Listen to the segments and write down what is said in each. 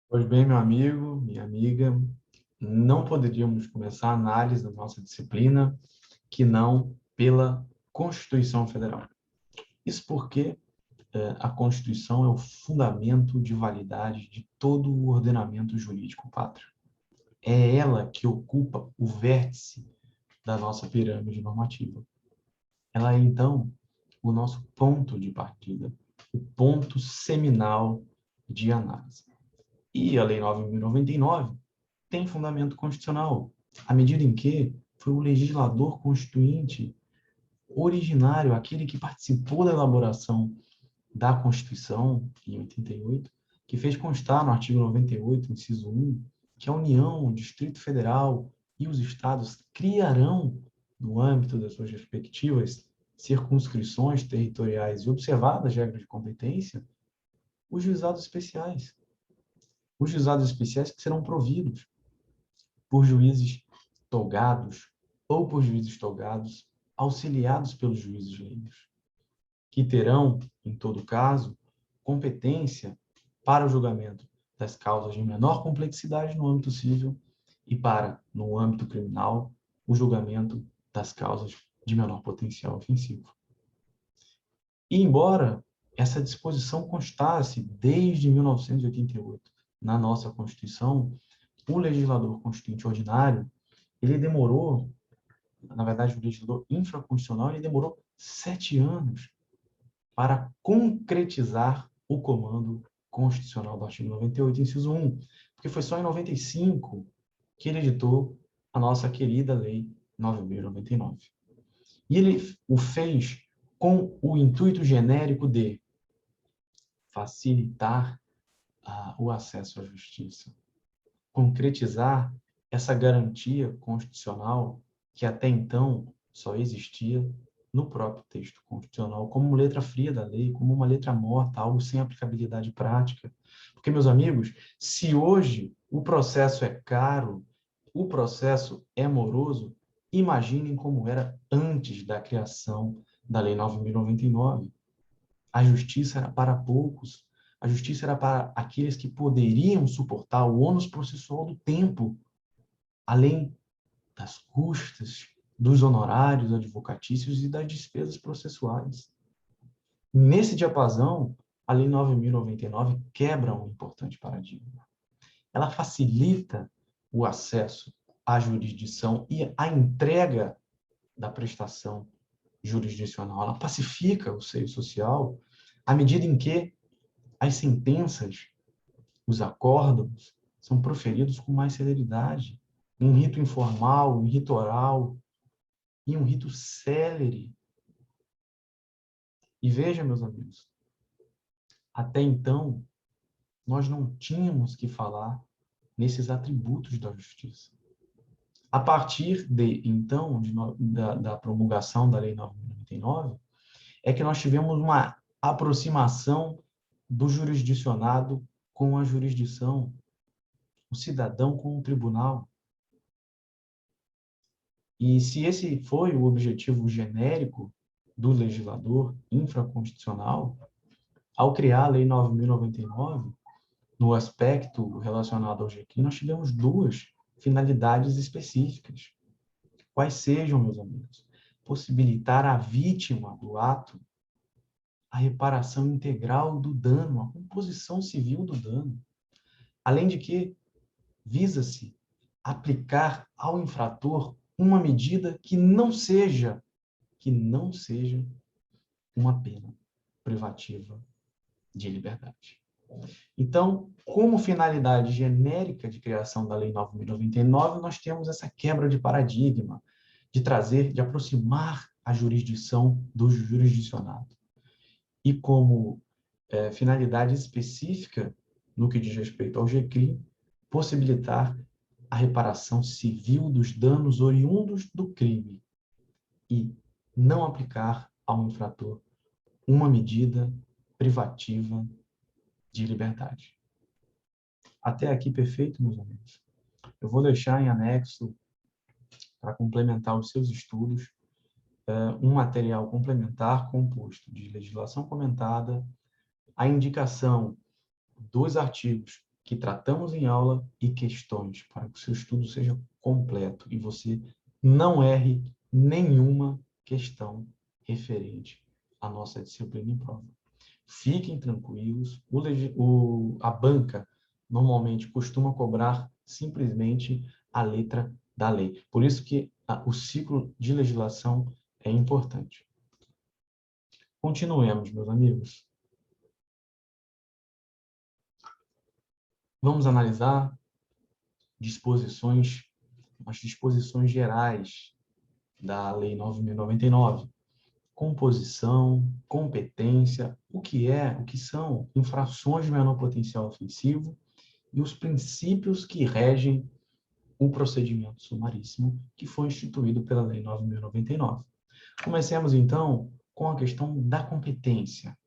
Pois bem, meu amigo, minha amiga, não poderíamos começar a análise da nossa disciplina que não pela Constituição Federal. Isso porque a Constituição é o fundamento de validade de todo o ordenamento jurídico pátrio. É ela que ocupa o vértice da nossa pirâmide normativa. Ela é, então, o nosso ponto de partida, o ponto seminal de análise. E a Lei 9.099 tem fundamento constitucional, à medida em que foi o legislador constituinte originário, aquele que participou da elaboração da Constituição, em 88, que fez constar no artigo 98, inciso 1, que a União, o Distrito Federal e os estados criarão, no âmbito das suas respectivas circunscrições territoriais e observadas as regras de competência, os juizados especiais. Os juizados especiais que serão providos por juízes togados ou por juízes togados, auxiliados pelos juízes leigos, que terão, em todo caso, competência para o julgamento das causas de menor complexidade no âmbito civil e para, no âmbito criminal, o julgamento das causas de menor potencial ofensivo. E embora essa disposição constasse desde 1988 na nossa Constituição, o legislador constituinte ordinário, ele demorou, na verdade, o legislador infraconstitucional, ele demorou 7 anos para concretizar o comando constitucional do artigo 98, inciso 1, porque foi só em 95 que ele editou a nossa querida Lei 9.099. E ele o fez com o intuito genérico de facilitar o acesso à justiça, concretizar essa garantia constitucional que até então só existia no próprio texto constitucional, como letra fria da lei, como uma letra morta, algo sem aplicabilidade prática. Porque, meus amigos, se hoje o processo é caro, o processo é moroso, imaginem como era antes da criação da Lei 9.099. A justiça era para poucos, a justiça era para aqueles que poderiam suportar o ônus processual do tempo, além das custas, dos honorários advocatícios e das despesas processuais. Nesse diapasão, a Lei 9.099 quebra um importante paradigma. Ela facilita o acesso à jurisdição e a entrega da prestação jurisdicional. Ela pacifica o seio social à medida em que as sentenças, os acórdãos, são proferidos com mais celeridade, em um rito informal, em rito oral, em um rito célere. E veja, meus amigos, até então, nós não tínhamos que falar nesses atributos da justiça. A partir de, então, da promulgação da Lei 9.099, é que nós tivemos uma aproximação do jurisdicionado com a jurisdição, o cidadão com o tribunal. E se esse foi o objetivo genérico do legislador infraconstitucional, ao criar a Lei 9.099, no aspecto relacionado ao GQ, nós tivemos duas finalidades específicas. Quais sejam, meus amigos? Possibilitar à vítima do ato a reparação integral do dano, a composição civil do dano. Além de que visa-se aplicar ao infrator uma medida que não seja uma pena privativa de liberdade. Então, como finalidade genérica de criação da Lei 9.099, nós temos essa quebra de paradigma, de trazer, de aproximar a jurisdição do jurisdicionado. E como finalidade específica, no que diz respeito ao GCRIM, possibilitar a reparação civil dos danos oriundos do crime e não aplicar ao infrator uma medida privativa de liberdade. Até aqui perfeito, meus amigos. Eu vou deixar em anexo, para complementar os seus estudos, um material complementar composto de legislação comentada, a indicação dos artigos que tratamos em aula e questões, para que o seu estudo seja completo e você não erre nenhuma questão referente à nossa disciplina em prova. Fiquem tranquilos, a banca normalmente costuma cobrar simplesmente a letra da lei. Por isso que o ciclo de legislação é importante. Continuemos, meus amigos. Vamos analisar as disposições gerais da Lei 9.099. Composição, competência, o que são infrações de menor potencial ofensivo e os princípios que regem o procedimento sumaríssimo que foi instituído pela Lei 9.099. Comecemos, então, com a questão da competência,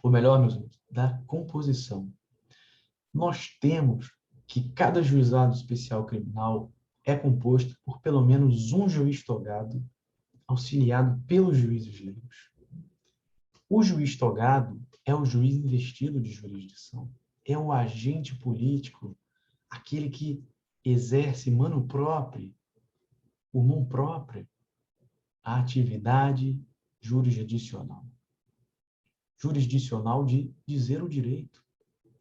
ou melhor, meus amigos, da composição. Nós temos que cada juizado especial criminal é composto por pelo menos um juiz togado, auxiliado pelos juízes leigos. O juiz togado é o juiz investido de jurisdição, é o agente político, aquele que exerce mano própria, por mão própria, a atividade jurisdicional. Jurisdicional de dizer o direito.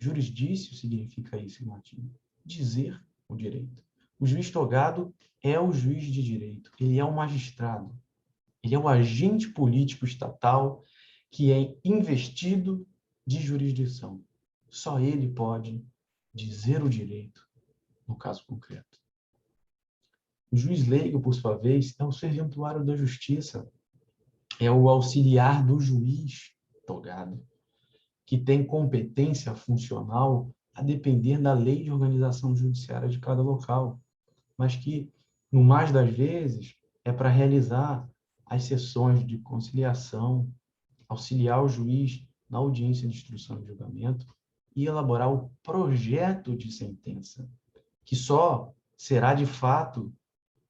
Jurisdício significa isso em latim, dizer o direito. O juiz togado é o juiz de direito, ele é o magistrado, ele é o agente político estatal que é investido de jurisdição. Só ele pode dizer o direito no caso concreto. O juiz leigo, por sua vez, é o serventuário da justiça, é o auxiliar do juiz togado, que tem competência funcional a depender da lei de organização judiciária de cada local, mas que, no mais das vezes, é para realizar as sessões de conciliação, auxiliar o juiz na audiência de instrução e julgamento e elaborar o projeto de sentença, que só será de fato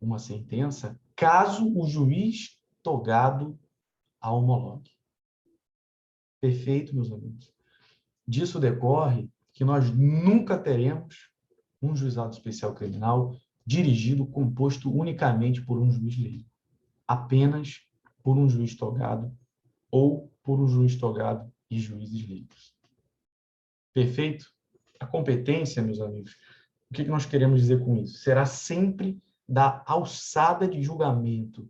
uma sentença caso o juiz togado a homologue. Perfeito, meus amigos? Disso decorre que nós nunca teremos um juizado especial criminal dirigido, composto unicamente por um juiz leigo, apenas por um juiz togado ou por um juiz togado e juízes leigos. Perfeito? A competência, meus amigos, o que nós queremos dizer com isso? Será sempre da alçada de julgamento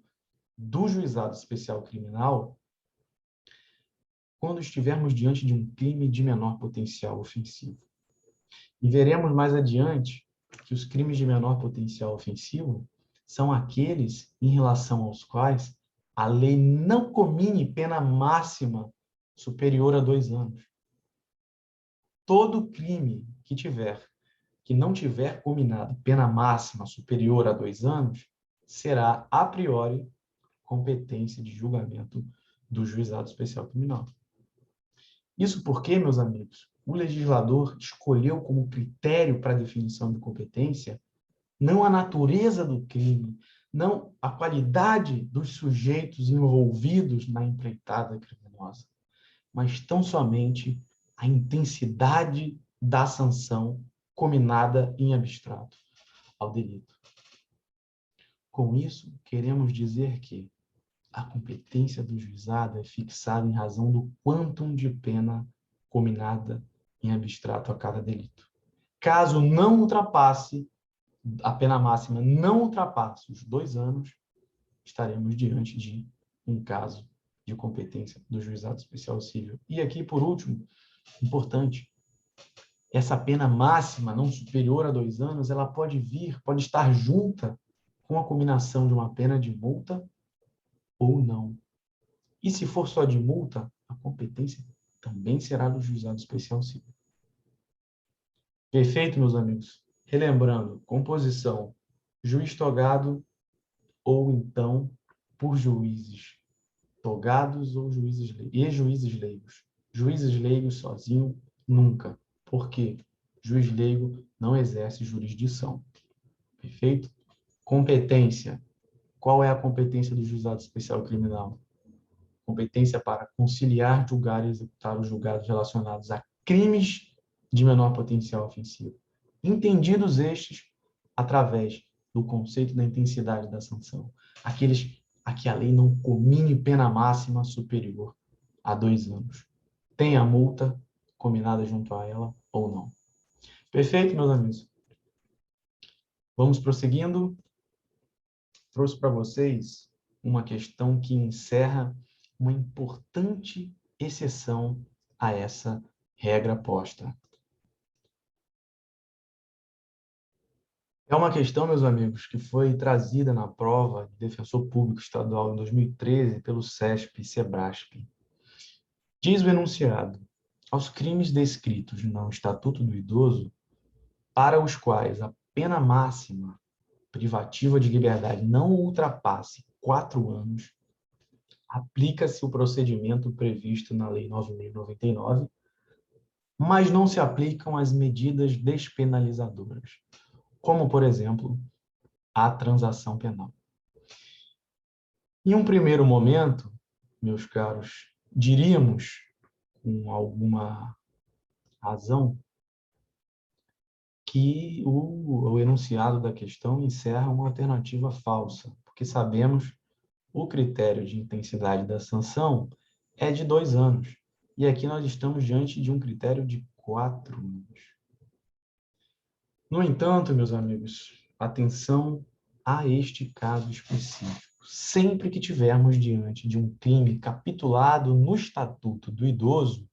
do juizado especial criminal quando estivermos diante de um crime de menor potencial ofensivo. E veremos mais adiante que os crimes de menor potencial ofensivo são aqueles em relação aos quais a lei não comine pena máxima superior a 2 anos. Todo crime que não tiver cominado pena máxima superior a 2 anos, será, a priori, competência de julgamento do juizado especial criminal. Isso porque, meus amigos, o legislador escolheu como critério para a definição de competência não a natureza do crime, não a qualidade dos sujeitos envolvidos na empreitada criminosa, mas tão somente a intensidade da sanção cominada em abstrato ao delito. Com isso, queremos dizer que a competência do juizado é fixada em razão do quantum de pena cominada em abstrato a cada delito. Caso não ultrapasse, a pena máxima não ultrapasse os 2 anos, estaremos diante de um caso de competência do juizado especial civil. E aqui, por último, importante, essa pena máxima não superior a 2 anos, ela pode estar junta com a cominação de uma pena de multa ou não. E se for só de multa, a competência também será do juizado especial civil. Perfeito, meus amigos? Relembrando, composição, juiz togado ou então por juízes togados ou juízes leigos. Juízes leigos sozinho, nunca. Por quê? Juiz leigo não exerce jurisdição. Perfeito? Competência. Qual é a competência do juizado especial criminal? Competência para conciliar, julgar e executar os julgados relacionados a crimes de menor potencial ofensivo. Entendidos estes através do conceito da intensidade da sanção, aqueles a que a lei não comine pena máxima superior a 2 anos. Tem a multa combinada junto a ela ou não. Perfeito, meus amigos? Vamos prosseguindo. Trouxe para vocês uma questão que encerra uma importante exceção a essa regra posta. É uma questão, meus amigos, que foi trazida na prova de defensor público estadual em 2013 pelo CESP e SEBRASP. Diz o enunciado: aos crimes descritos no Estatuto do Idoso, para os quais a pena máxima privativa de liberdade não ultrapasse 4 anos, aplica-se o procedimento previsto na Lei 9.099, mas não se aplicam as medidas despenalizadoras, como, por exemplo, a transação penal. Em um primeiro momento, meus caros, diríamos, com alguma razão, que o enunciado da questão encerra uma alternativa falsa, porque sabemos o critério de intensidade da sanção é de 2 anos, e aqui nós estamos diante de um critério de 4 anos. No entanto, meus amigos, atenção a este caso específico. Sempre que tivermos diante de um crime capitulado no Estatuto do Idoso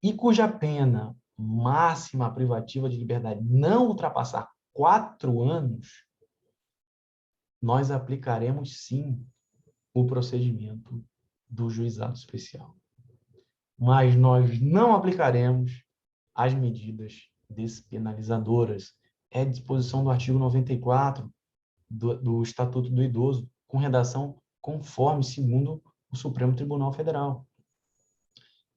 e cuja pena máxima privativa de liberdade não ultrapassar 4 anos, nós aplicaremos sim o procedimento do juizado especial. Mas nós não aplicaremos as medidas despenalizadoras. É disposição do artigo 94 do Estatuto do Idoso, com redação conforme, segundo o Supremo Tribunal Federal.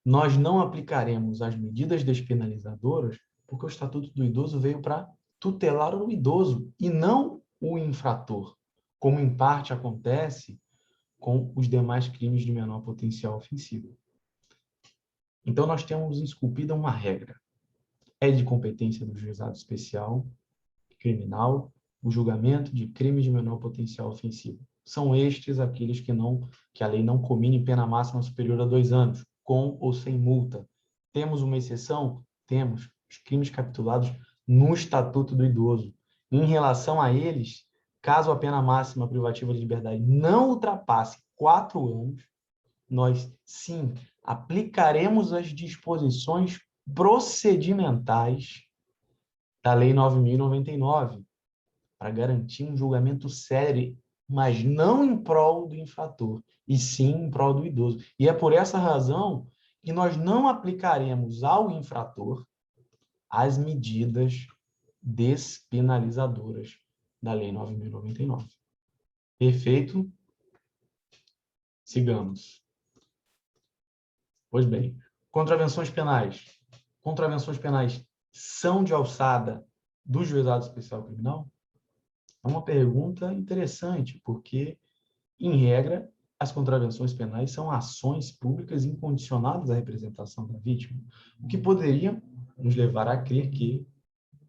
Nós não aplicaremos as medidas despenalizadoras porque o Estatuto do Idoso veio para tutelar o idoso e não o infrator, como em parte acontece com os demais crimes de menor potencial ofensivo. Então, nós temos esculpida uma regra. É de competência do juizado especial criminal o julgamento de crimes de menor potencial ofensivo. São estes aqueles que a lei não comine pena máxima superior a 2 anos, com ou sem multa. Temos uma exceção? Temos. Os crimes capitulados no Estatuto do Idoso. Em relação a eles, caso a pena máxima privativa de liberdade não ultrapasse 4 anos, nós, sim, aplicaremos as disposições procedimentais da Lei 9.099 para garantir um julgamento célere, mas não em prol do infrator, e sim em prol do idoso. E é por essa razão que nós não aplicaremos ao infrator as medidas despenalizadoras da Lei 9.099. Perfeito? Sigamos. Pois bem, contravenções penais. Contravenções penais são de alçada do Juizado Especial Criminal? É uma pergunta interessante, porque, em regra, as contravenções penais são ações públicas incondicionadas à representação da vítima, o que poderia nos levar a crer que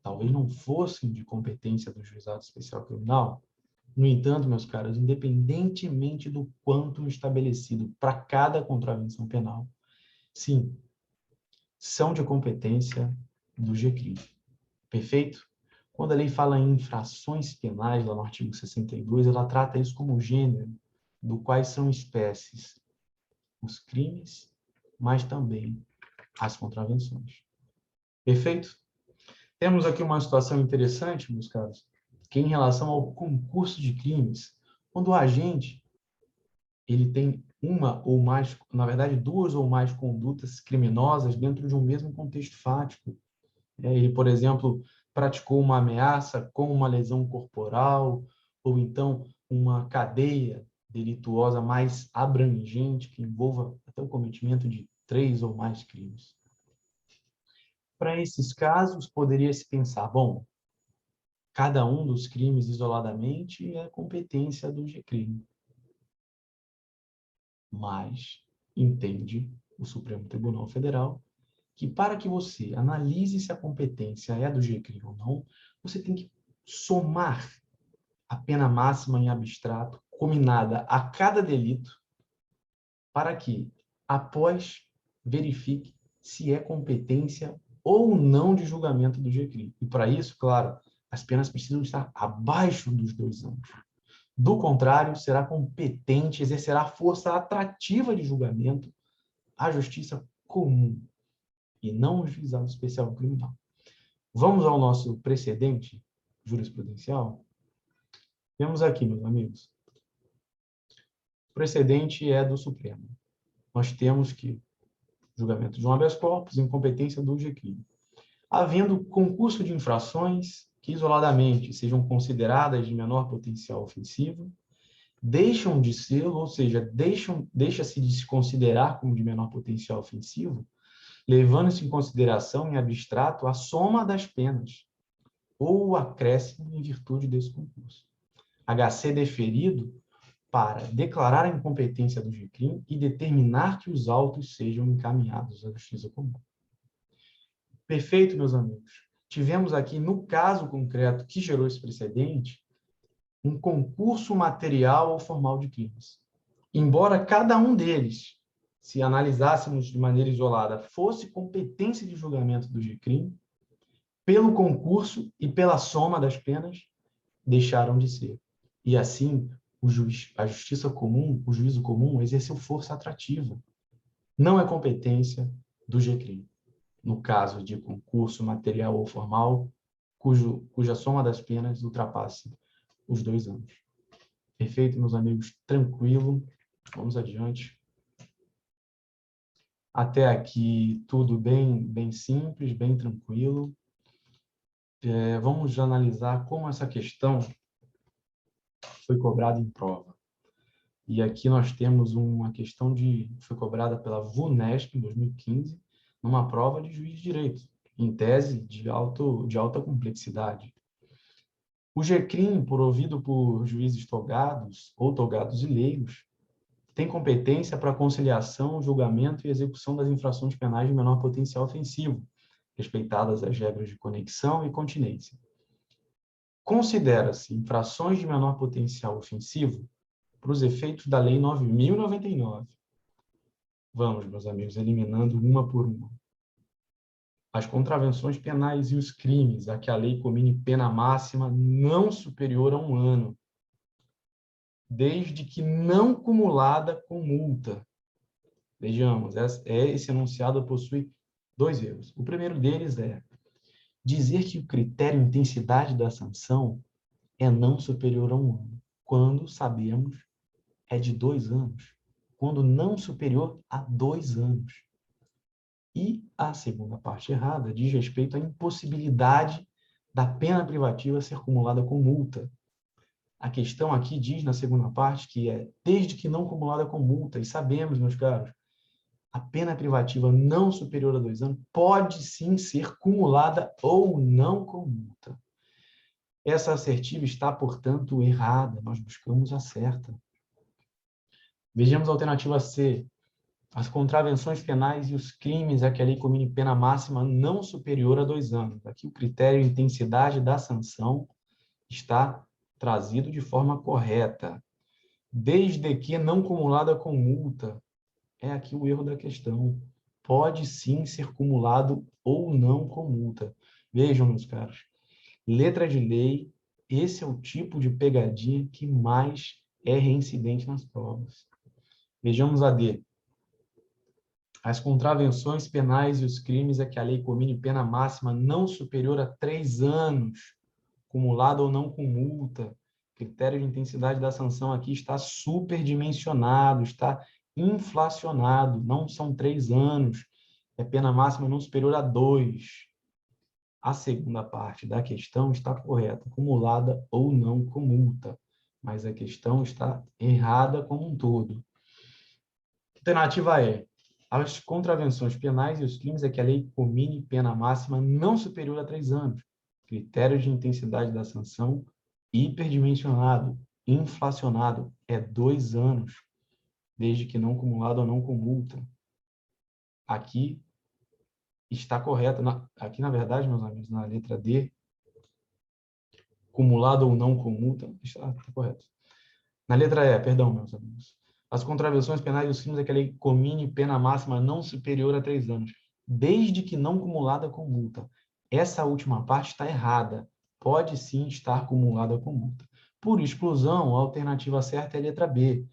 talvez não fossem de competência do Juizado Especial Criminal. No entanto, meus caros, independentemente do quanto estabelecido para cada contravenção penal, sim, são de competência do GCRIM. Perfeito? Quando a lei fala em infrações penais, lá no artigo 62, ela trata isso como gênero, do quais são espécies os crimes, mas também as contravenções. Perfeito? Temos aqui uma situação interessante, meus caros, que é em relação ao concurso de crimes, quando o agente ele tem uma ou mais, na verdade, 2 ou mais condutas criminosas dentro de um mesmo contexto fático. Ele, por exemplo, praticou uma ameaça com uma lesão corporal, ou então uma cadeia delituosa mais abrangente, que envolva até o cometimento de 3 ou mais crimes. Para esses casos, poderia-se pensar, bom, cada um dos crimes isoladamente é competência do GCRIM. Mas entende o Supremo Tribunal Federal que para que você analise se a competência é do GCRI ou não, você tem que somar a pena máxima em abstrato combinada a cada delito para que, após, verifique se é competência ou não de julgamento do GCRI. E para isso, claro, as penas precisam estar abaixo dos 2 anos. Do contrário, será competente, exercerá força atrativa de julgamento à justiça comum e não o juizado especial criminal. Vamos ao nosso precedente jurisprudencial? Temos aqui, meus amigos, o precedente é do Supremo. Nós temos que julgamento de um habeas corpus, incompetência do GCRI. Havendo concurso de infrações que isoladamente sejam consideradas de menor potencial ofensivo, deixam de ser, ou seja, deixa-se de se considerar como de menor potencial ofensivo, levando-se em consideração em abstrato a soma das penas ou o acréscimo em virtude desse concurso. HC deferido para declarar a incompetência do GCRIM e determinar que os autos sejam encaminhados à Justiça Comum. Perfeito, meus amigos. Tivemos aqui, no caso concreto que gerou esse precedente, um concurso material ou formal de crimes. Embora cada um deles, se analisássemos de maneira isolada, fosse competência de julgamento do GCRIM, pelo concurso e pela soma das penas, deixaram de ser. E assim, a justiça comum, o juízo comum, exerceu força atrativa. Não é competência do GCRIM. No caso de concurso material ou formal, cuja soma das penas ultrapasse os 2 anos. Perfeito, meus amigos? Tranquilo. Vamos adiante. Até aqui, tudo bem simples, bem tranquilo. Vamos analisar como essa questão foi cobrada em prova. E aqui nós temos uma questão que foi cobrada pela VUNESP em 2015, numa prova de juiz de direito, em tese de alta complexidade. O GCRIM, provido por juízes togados ou togados e leigos, tem competência para conciliação, julgamento e execução das infrações penais de menor potencial ofensivo, respeitadas as regras de conexão e continência. Considera-se infrações de menor potencial ofensivo para os efeitos da Lei 9.099. Vamos, meus amigos, eliminando uma por uma. As contravenções penais e os crimes a que a lei comine pena máxima não superior a 1 ano, desde que não cumulada com multa. Vejamos, esse enunciado possui 2 erros. O primeiro deles é dizer que o critério intensidade da sanção é não superior a 1 ano, quando sabemos é de 2 anos, quando não superior a 2 anos. E a segunda parte errada diz respeito à impossibilidade da pena privativa ser cumulada com multa. A questão aqui diz na segunda parte que é desde que não cumulada com multa. E sabemos, meus caros, a pena privativa não superior a 2 anos pode sim ser cumulada ou não com multa. Essa assertiva está, portanto, errada. Nós buscamos a certa. Vejamos a alternativa C. As contravenções penais e os crimes a que a lei comine pena máxima não superior a 2 anos. Aqui o critério de intensidade da sanção está trazido de forma correta. Desde que não cumulada com multa. É aqui o erro da questão. Pode sim ser cumulado ou não com multa. Vejam, meus caros. Letra de lei, esse é o tipo de pegadinha que mais é reincidente nas provas. Vejamos a D. As contravenções penais e os crimes a que a lei comine pena máxima não superior a 3 anos, cumulado ou não com multa. O critério de intensidade da sanção aqui está superdimensionado, está inflacionado. Não são 3 anos, é pena máxima não superior a 2. A segunda parte da questão está correta, cumulada ou não com multa, mas a questão está errada como um todo. Alternativa é as contravenções penais e os crimes a que a lei comine pena máxima não superior a 3 anos. Critério de intensidade da sanção hiperdimensionado, inflacionado, é 2 anos, desde que não cumulado ou não com multa. Aqui está correta. Aqui, na verdade, meus amigos, na letra D, cumulado ou não com multa, está correto. Na letra E, perdão, meus amigos. As contravenções penais dos crimes é que a lei comine pena máxima não superior a 3 anos, desde que não cumulada com multa. Essa última parte está errada. Pode sim estar cumulada com multa. Por exclusão, a alternativa certa é a letra B,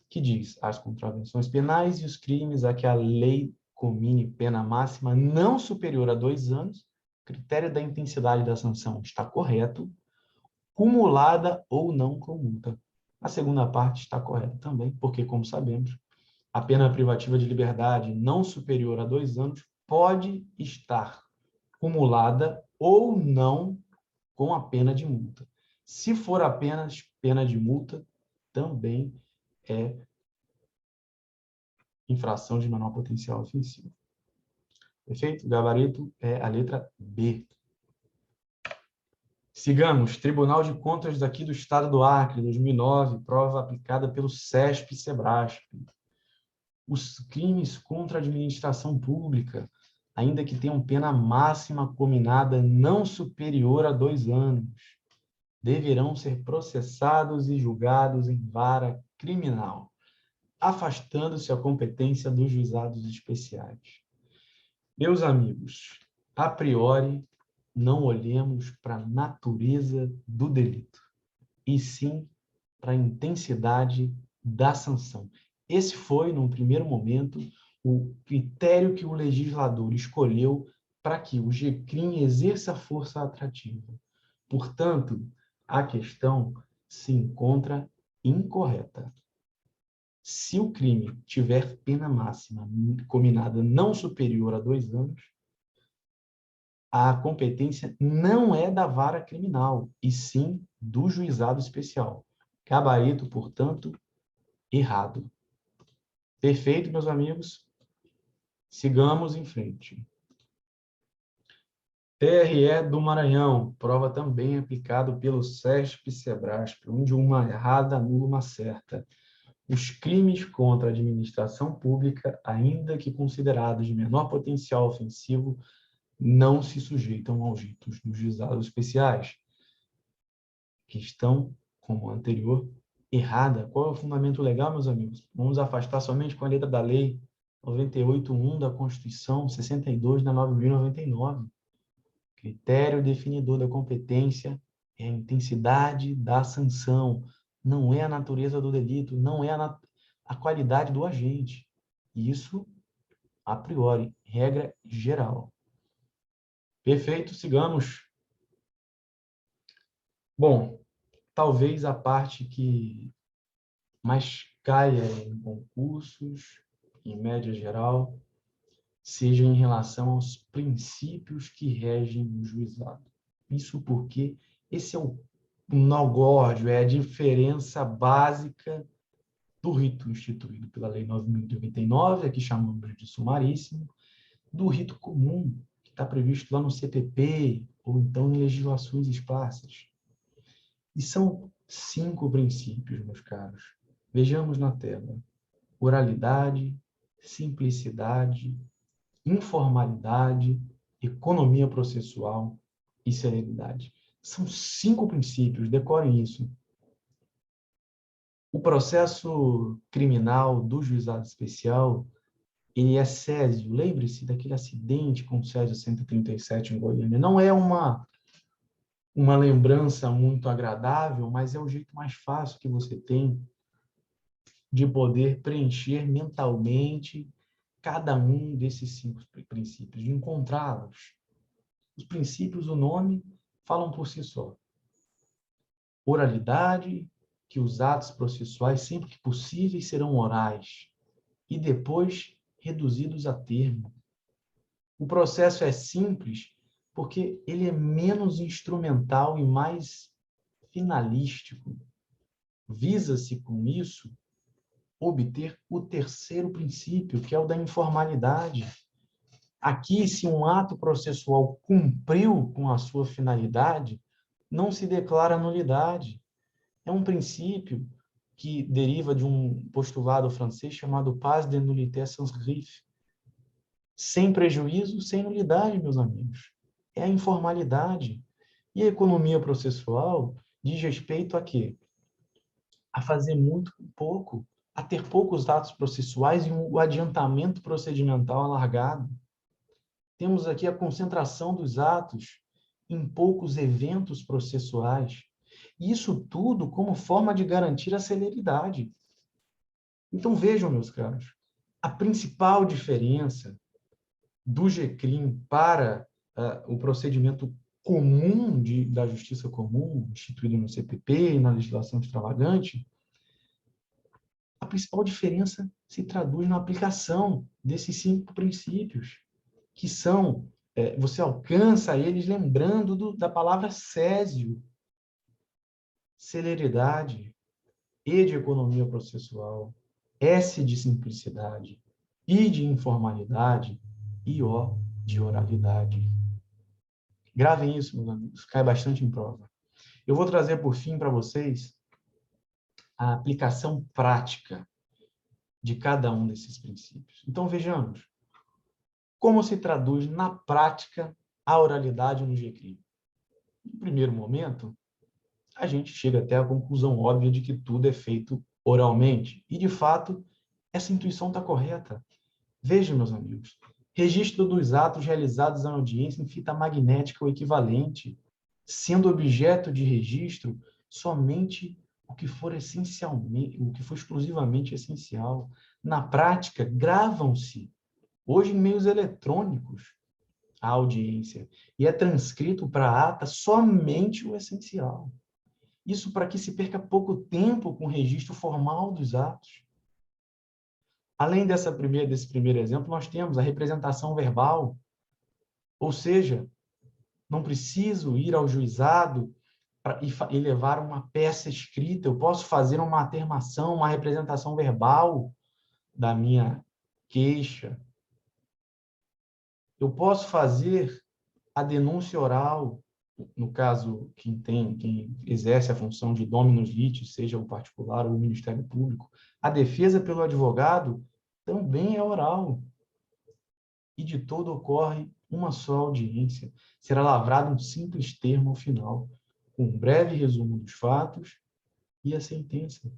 que diz: as contravenções penais e os crimes a que a lei comine pena máxima não superior a 2 anos, critério da intensidade da sanção está correto, cumulada ou não com multa. A segunda parte está correta também, porque, como sabemos, a pena privativa de liberdade não superior a 2 anos pode estar cumulada ou não com a pena de multa. Se for apenas pena de multa, também é infração de menor potencial ofensivo. Perfeito? O gabarito é a letra B. Sigamos. Tribunal de Contas daqui do Estado do Acre, 2009, prova aplicada pelo SESP e SEBRASP. Os crimes contra a administração pública, ainda que tenham pena máxima cominada não superior a 2 anos, deverão ser processados e julgados em vara criminal, afastando-se a competência dos juizados especiais. Meus amigos, a priori, não olhemos para a natureza do delito, e sim para a intensidade da sanção. Esse foi, num primeiro momento, o critério que o legislador escolheu para que o GCRIM exerça força atrativa. Portanto, a questão se encontra incorreta. Se o crime tiver pena máxima cominada não superior a 2 anos, a competência não é da vara criminal, e sim do juizado especial. Gabarito, portanto, errado. Perfeito, meus amigos? Sigamos em frente. TRE do Maranhão, prova também aplicado pelo SESP e SEBRASP, onde uma errada anula uma certa. Os crimes contra a administração pública, ainda que considerados de menor potencial ofensivo, não se sujeitam aos ritos dos juizados especiais. Questão, como a anterior, errada. Qual é o fundamento legal, meus amigos? Vamos afastar somente com a letra da lei 98.1 da Constituição, 62 da 9.099. Critério definidor da competência é a intensidade da sanção, não é a natureza do delito, não é a qualidade do agente. Isso, a priori, regra geral. Perfeito, sigamos. Bom, talvez a parte que mais caia em concursos, em média geral, seja em relação aos princípios que regem o juizado. Isso porque esse é o nogórdio, é a diferença básica do rito instituído pela Lei 9.099, aqui chamamos de sumaríssimo, do rito comum, que está previsto lá no CPP, ou então em legislações esparsas. E são 5 princípios, meus caros. Vejamos na tela. Oralidade, simplicidade, informalidade, economia processual e celeridade. São 5 princípios, decorem isso. O processo criminal do juizado especial, ele é césio. Lembre-se daquele acidente com o Césio 137 em Goiânia. Não é uma lembrança muito agradável, mas é o jeito mais fácil que você tem de poder preencher mentalmente cada um desses 5 princípios, de encontrá-los. Os princípios, o nome, falam por si só. Oralidade, que os atos processuais, sempre que possíveis, serão orais e depois reduzidos a termo. O processo é simples porque ele é menos instrumental e mais finalístico. Visa-se, com isso, obter o terceiro princípio, que é o da informalidade. Aqui, se um ato processual cumpriu com a sua finalidade, não se declara nulidade. É um princípio que deriva de um postulado francês chamado pas de nullité sans griffe. sem prejuízo, sem nulidade, meus amigos. É a informalidade. E a economia processual diz respeito a quê? A fazer muito com pouco, a ter poucos atos processuais e um adiantamento procedimental alargado. Temos aqui a concentração dos atos em poucos eventos processuais. E isso tudo como forma de garantir a celeridade. Então, vejam, meus caros, a principal diferença do GCRIM para o procedimento comum da justiça comum, instituído no CPP e na legislação extravagante, a principal diferença se traduz na aplicação desses 5 princípios, que são, você alcança eles lembrando da palavra césio, celeridade, E de economia processual, S de simplicidade, I de informalidade e O de oralidade. Gravem isso, meus amigos, cai bastante em prova. Eu vou trazer, por fim, para vocês a aplicação prática de cada um desses princípios. Então, vejamos como se traduz na prática a oralidade no GCRIM. No primeiro momento, a gente chega até a conclusão óbvia de que tudo é feito oralmente. E, de fato, essa intuição está correta. Vejam, meus amigos, registro dos atos realizados na audiência em fita magnética ou equivalente, sendo objeto de registro somente o que for essencialmente, o que for exclusivamente essencial. Na prática, gravam-se, hoje em meios eletrônicos, a audiência, e é transcrito para a ata somente o essencial. Isso para que se perca pouco tempo com o registro formal dos atos. Além desse primeiro exemplo, nós temos a representação verbal, ou seja, não preciso ir ao juizado e levar uma peça escrita, eu posso fazer uma atermação, uma representação verbal da minha queixa. Eu posso fazer a denúncia oral, no caso, quem exerce a função de dominus litis, seja o particular ou o Ministério Público. A defesa pelo advogado também é oral. E de todo ocorre uma só audiência. Será lavrado um simples termo ao final, com um breve resumo dos fatos e a sentença.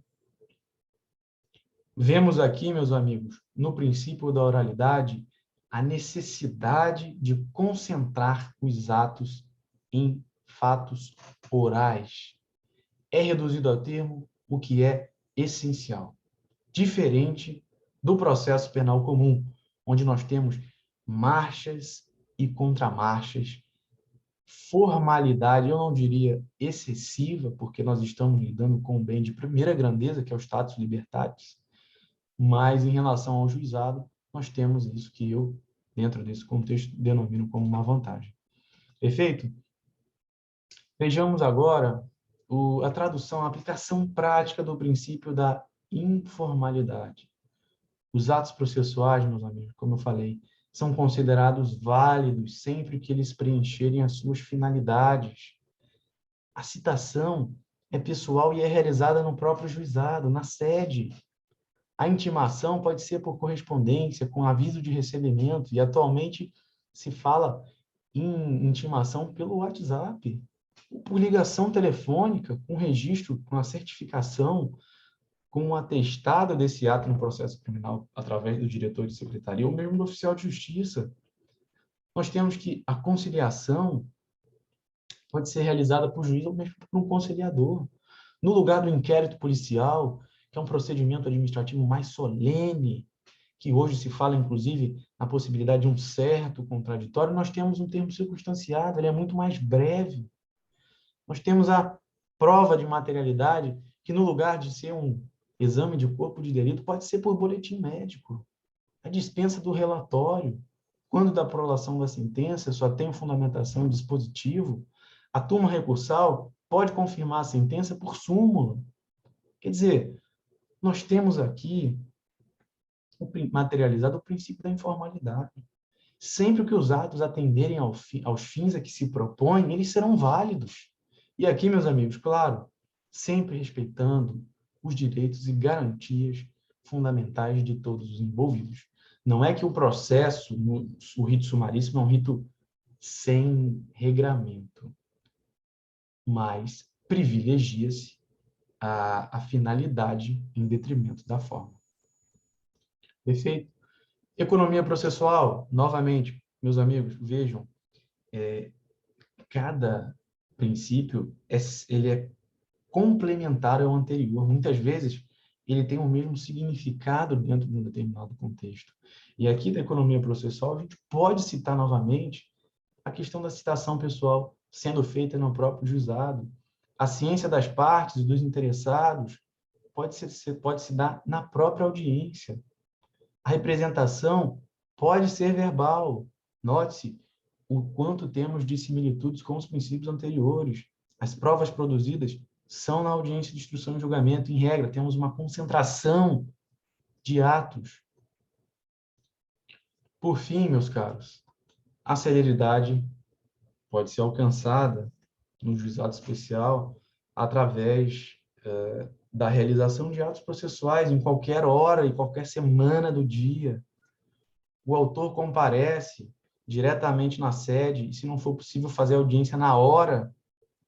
Vemos aqui, meus amigos, no princípio da oralidade, a necessidade de concentrar os atos em fatos orais. É reduzido a termo o que é essencial, diferente do processo penal comum, onde nós temos marchas e contramarchas, formalidade, eu não diria excessiva, porque nós estamos lidando com um bem de primeira grandeza, que é o status libertatis, mas em relação ao juizado, nós temos isso que eu, dentro desse contexto, denomino como uma vantagem. Perfeito? Vejamos agora a tradução, a aplicação prática do princípio da informalidade. Os atos processuais, meus amigos, como eu falei, são considerados válidos sempre que eles preencherem as suas finalidades. A citação é pessoal e é realizada no próprio juizado, na sede. A intimação pode ser por correspondência, com aviso de recebimento, e atualmente se fala em intimação pelo WhatsApp, ou por ligação telefônica, com registro, com a certificação, com um atestado desse ato no processo criminal através do diretor de secretaria ou mesmo do oficial de justiça. Nós temos que a conciliação pode ser realizada por juiz ou mesmo por um conciliador. No lugar do inquérito policial, que é um procedimento administrativo mais solene, que hoje se fala, inclusive, na possibilidade de um certo contraditório, nós temos um termo circunstanciado, ele é muito mais breve. Nós temos a prova de materialidade, que no lugar de ser um exame de corpo de delito, pode ser por boletim médico. A dispensa do relatório, quando da prolação da sentença, só tem fundamentação e dispositivo, a turma recursal pode confirmar a sentença por súmula. Quer dizer, nós temos aqui materializado o princípio da informalidade. Sempre que os atos atenderem aos fins a que se propõem, eles serão válidos. E aqui, meus amigos, claro, sempre respeitando os direitos e garantias fundamentais de todos os envolvidos. Não é que o processo, o rito sumaríssimo, é um rito sem regramento, mas privilegia-se a finalidade em detrimento da forma. Perfeito? Economia processual, novamente, meus amigos, vejam, cada princípio ele é complementar ao anterior. Muitas vezes, ele tem o mesmo significado dentro de um determinado contexto. E aqui da economia processual, a gente pode citar novamente a questão da citação pessoal sendo feita no próprio juizado. A ciência das partes e dos interessados pode se dar na própria audiência. A representação pode ser verbal. Note-se o quanto temos de similitudes com os princípios anteriores. As provas produzidas são na audiência de instrução e julgamento. Em regra, temos uma concentração de atos. Por fim, meus caros, a celeridade pode ser alcançada no juizado especial através da realização de atos processuais em qualquer hora e qualquer semana do dia. O autor comparece diretamente na sede e, se não for possível fazer audiência na hora,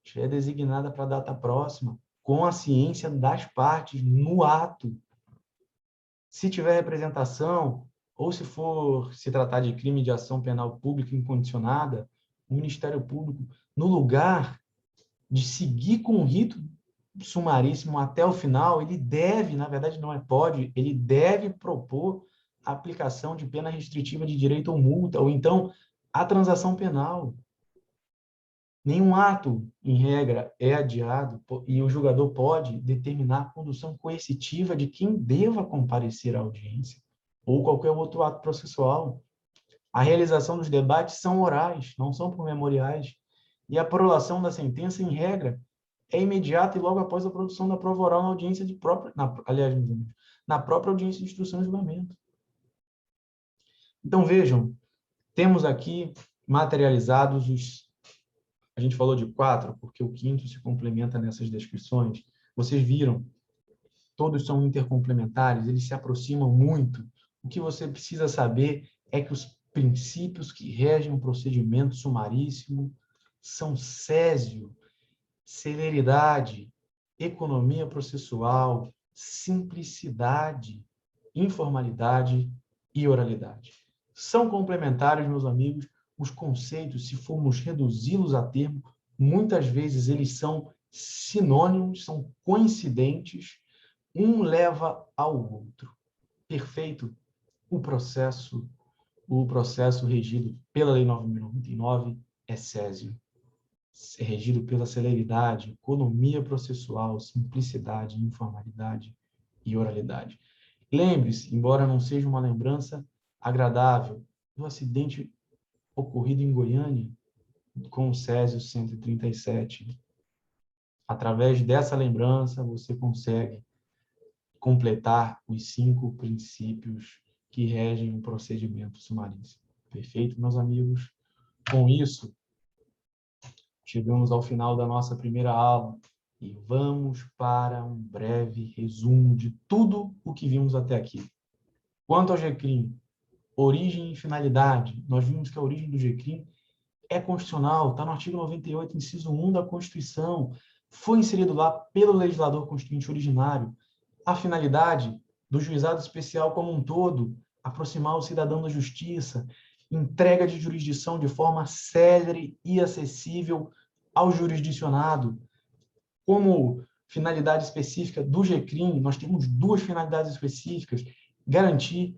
já é designada para a data próxima, com a ciência das partes no ato. Se tiver representação, ou se for se tratar de crime de ação penal pública incondicionada, o Ministério Público, no lugar de seguir com o rito sumaríssimo até o final, ele deve, na verdade não é pode, ele deve propor a aplicação de pena restritiva de direito ou multa, ou então a transação penal. Nenhum ato, em regra, é adiado e o julgador pode determinar a condução coercitiva de quem deva comparecer à audiência ou qualquer outro ato processual. A realização dos debates são orais, não são por memoriais, e a prolação da sentença, em regra, é imediata e logo após a produção da prova oral na audiência de própria, na própria audiência de instrução e julgamento. Então, vejam, temos aqui materializados a gente falou de 4, porque o quinto se complementa nessas descrições. Vocês viram, todos são intercomplementares, eles se aproximam muito. O que você precisa saber é que os princípios que regem o procedimento sumaríssimo são césio, celeridade, economia processual, simplicidade, informalidade e oralidade. São complementares, meus amigos, os conceitos, se formos reduzi-los a termo, muitas vezes eles são sinônimos, são coincidentes, um leva ao outro. Perfeito? O processo regido pela Lei 9.099 é césio. É regido pela celeridade, economia processual, simplicidade, informalidade e oralidade. Lembre-se, embora não seja uma lembrança agradável, do acidente ocorrido em Goiânia com o Césio 137. Através dessa lembrança, você consegue completar os 5 princípios que regem o procedimento sumaríssimo. Perfeito, meus amigos? Com isso, chegamos ao final da nossa primeira aula e vamos para um breve resumo de tudo o que vimos até aqui. Quanto ao GCRIM, origem e finalidade, nós vimos que a origem do GCRIM é constitucional, está no artigo 98, inciso 1 da Constituição, foi inserido lá pelo legislador constituinte originário. A finalidade do juizado especial como um todo, aproximar o cidadão da justiça, entrega de jurisdição de forma célere e acessível ao jurisdicionado. Como finalidade específica do GCRIM, nós temos 2 finalidades específicas: garantir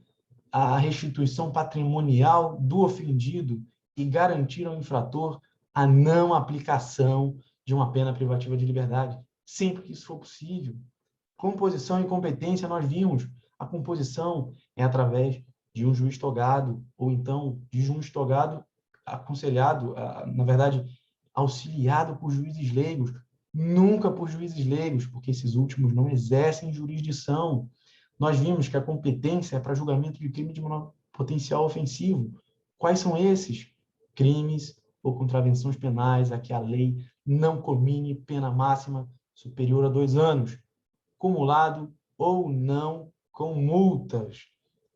a restituição patrimonial do ofendido e garantir ao infrator a não aplicação de uma pena privativa de liberdade, sempre que isso for possível. Composição e competência, nós vimos. A composição é através de um juiz togado, ou então de juiz togado aconselhado, na verdade, auxiliado por juízes leigos, nunca por juízes leigos, porque esses últimos não exercem jurisdição. Nós vimos que a competência é para julgamento de crime de potencial ofensivo. Quais são esses? Crimes ou contravenções penais a que a lei não comine pena máxima superior a 2 anos, cumulado ou não com multas.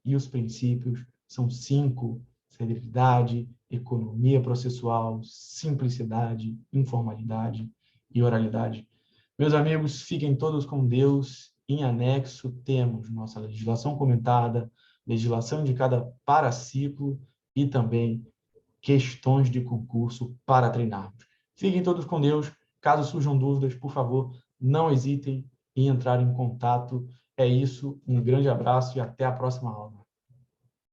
E os princípios São 5: celeridade, economia processual, simplicidade, informalidade e oralidade. Meus amigos, fiquem todos com Deus. Em anexo, temos nossa legislação comentada, legislação indicada para ciclo e também questões de concurso para treinarmos. Fiquem todos com Deus. Caso surjam dúvidas, por favor, não hesitem em entrar em contato. É isso, um grande abraço e até a próxima aula.